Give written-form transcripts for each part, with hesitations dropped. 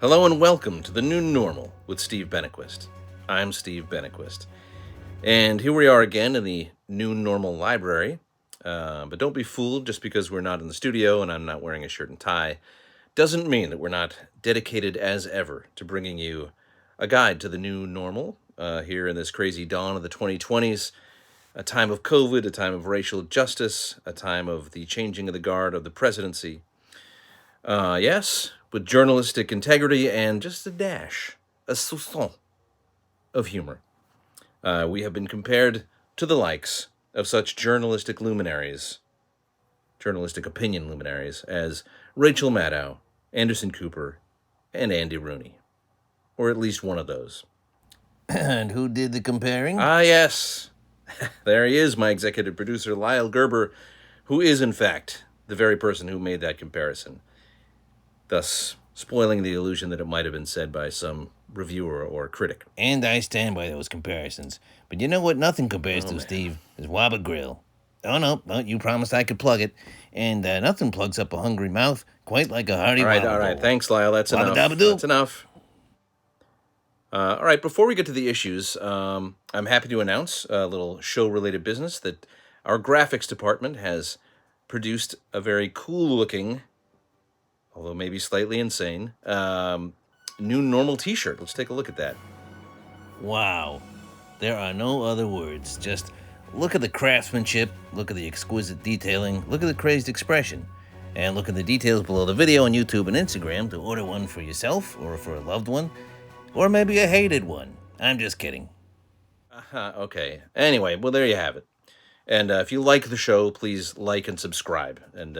Hello and welcome to the New Normal with Steve Benaquist. I'm Steve Benaquist. And here we are again in the New Normal library. But don't be fooled, just because we're not in the studio and I'm not wearing a shirt and tie doesn't mean that we're not dedicated as ever to bringing you a guide to the new normal here in this crazy dawn of the 2020s, a time of COVID, a time of racial justice, a time of the changing of the guard of the presidency. Yes, with journalistic integrity and just a soupçon of humor. We have been compared to the likes of such journalistic opinion luminaries, as Rachel Maddow, Anderson Cooper, and Andy Rooney. Or at least one of those. And who did the comparing? Ah, yes. There he is, my executive producer, Lyle Gerber, who is, in fact, the very person who made that comparison, thus spoiling the illusion that it might have been said by some reviewer or critic. And I stand by those comparisons. But you know what nothing compares to, man. Steve? Is Wabba Grill. Oh, no, you promised I could plug it. And nothing plugs up a hungry mouth quite like a hearty All right, Wabba all right. bowl. Thanks, Lyle. That's Wabba enough. dabba doo. That's enough. All right, before we get to the issues, I'm happy to announce a little show-related business that our graphics department has produced a very cool-looking, although maybe slightly insane, new normal t-shirt. Let's take a look at that. Wow. There are no other words. Just look at the craftsmanship, look at the exquisite detailing, look at the crazed expression, and look at the details below the video on YouTube and Instagram to order one for yourself or for a loved one, or maybe a hated one. I'm just kidding. Okay. Anyway, well, there you have it. And if you like the show, please like and subscribe. And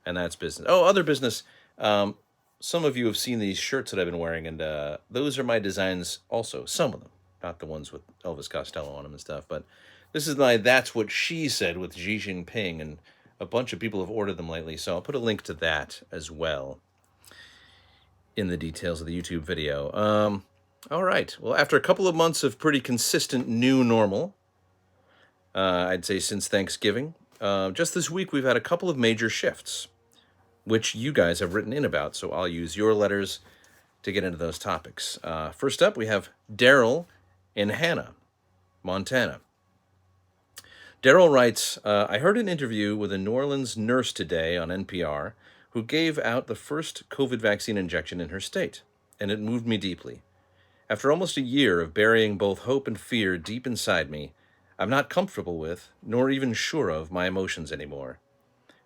that's business. Oh, other business. Some of you have seen these shirts that I've been wearing, and those are my designs also. Some of them, not the ones with Elvis Costello on them and stuff. But this is my That's What She Said with Xi Jinping, and a bunch of people have ordered them lately. So I'll put a link to that as well in the details of the YouTube video. All right. Well, after a couple of months of pretty consistent new normal, I'd say since Thanksgiving, just this week we've had a couple of major shifts, which you guys have written in about. So I'll use your letters to get into those topics. First up, we have Daryl in Hannah, Montana. Daryl writes, I heard an interview with a New Orleans nurse today on NPR who gave out the first COVID vaccine injection in her state, and it moved me deeply. After almost a year of burying both hope and fear deep inside me, I'm not comfortable with, nor even sure of, my emotions anymore.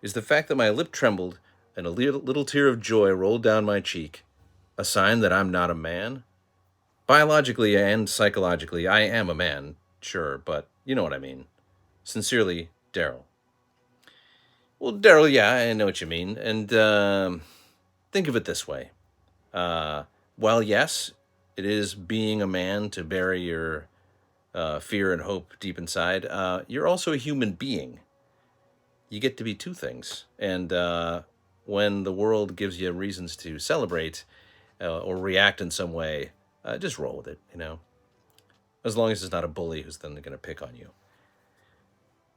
Is the fact that my lip trembled and a little tear of joy rolled down my cheek a sign that I'm not a man? Biologically and psychologically, I am a man, sure, but you know what I mean. Sincerely, Daryl. Well, Daryl, yeah, I know what you mean. And think of it this way. While, yes, it is being a man to bury your fear and hope deep inside, you're also a human being. You get to be two things. And when the world gives you reasons to celebrate or react in some way, just roll with it, you know? As long as it's not a bully who's then going to pick on you.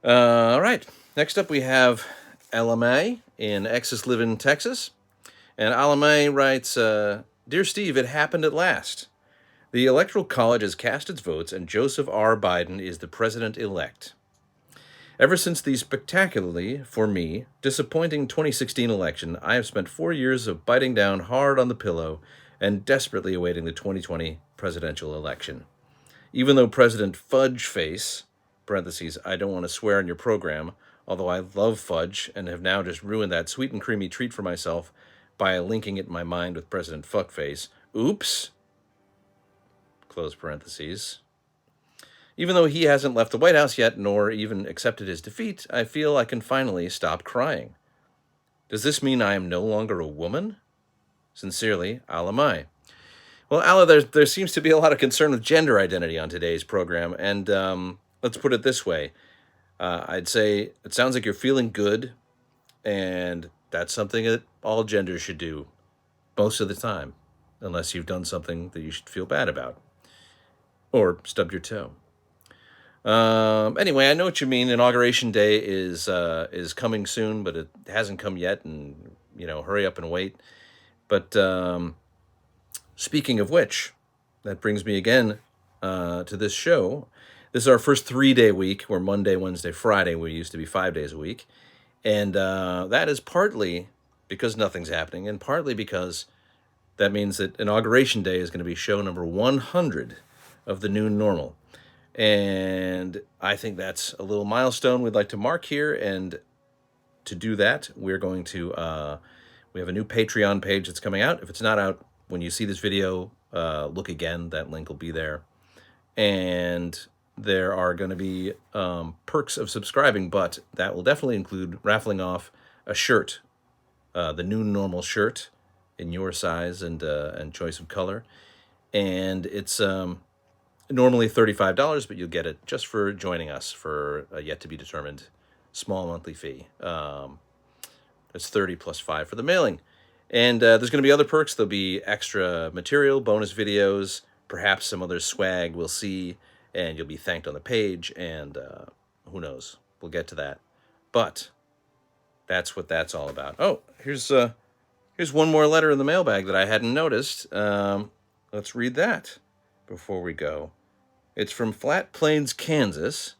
All right. Next up, we have LMA in Exes-Livin', Texas. And LMA writes, Dear Steve, it happened at last. The Electoral College has cast its votes, and Joseph R. Biden is the president-elect. Ever since the spectacularly, for me, disappointing 2016 election, I have spent 4 years of biting down hard on the pillow and desperately awaiting the 2020 presidential election. Even though President Fudgeface, parentheses, I don't want to swear on your program, although I love fudge and have now just ruined that sweet and creamy treat for myself by linking it in my mind with President Fuckface. Oops. Close parentheses. Even though he hasn't left the White House yet, nor even accepted his defeat, I feel I can finally stop crying. Does this mean I am no longer a woman? Sincerely, Alamai. Well, Ala, there seems to be a lot of concern with gender identity on today's program, and let's put it this way. I'd say it sounds like you're feeling good, and that's something that all genders should do most of the time, unless you've done something that you should feel bad about, or stubbed your toe. Anyway, I know what you mean. Inauguration Day is coming soon, but it hasn't come yet, and hurry up and wait. But Speaking of which, that brings me again to this show. This is our first 3-day week. We're Monday, Wednesday, Friday. We used to be 5 days a week. And that is partly because nothing's happening, and partly because that means that Inauguration Day is going to be show number 100 of the new normal. And I think that's a little milestone we'd like to mark here. And to do that, we're going to, we have a new Patreon page that's coming out. If it's not out when you see this video, look again. That link will be there. And there are going to be perks of subscribing, but that will definitely include raffling off a shirt, the new normal shirt in your size and choice of color. And it's normally $35, but you'll get it just for joining us for a yet to be determined small monthly fee. It's $30 plus $5 for the mailing. And there's going to be other perks. There'll be extra material, bonus videos, perhaps some other swag we'll see, and you'll be thanked on the page, and who knows? We'll get to that. But that's what that's all about. Oh, here's one more letter in the mailbag that I hadn't noticed. Let's read that before we go. It's from Flat Plains, Kansas.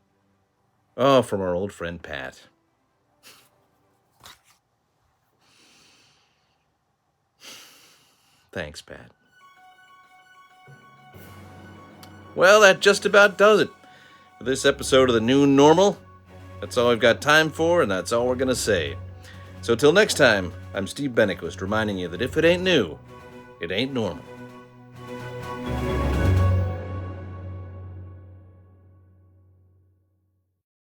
Oh, from our old friend Pat. Thanks, Pat. Well, that just about does it for this episode of the New Normal. That's all I've got time for, and that's all we're going to say. So till next time, I'm Steve Benaquist reminding you that if it ain't new, it ain't normal.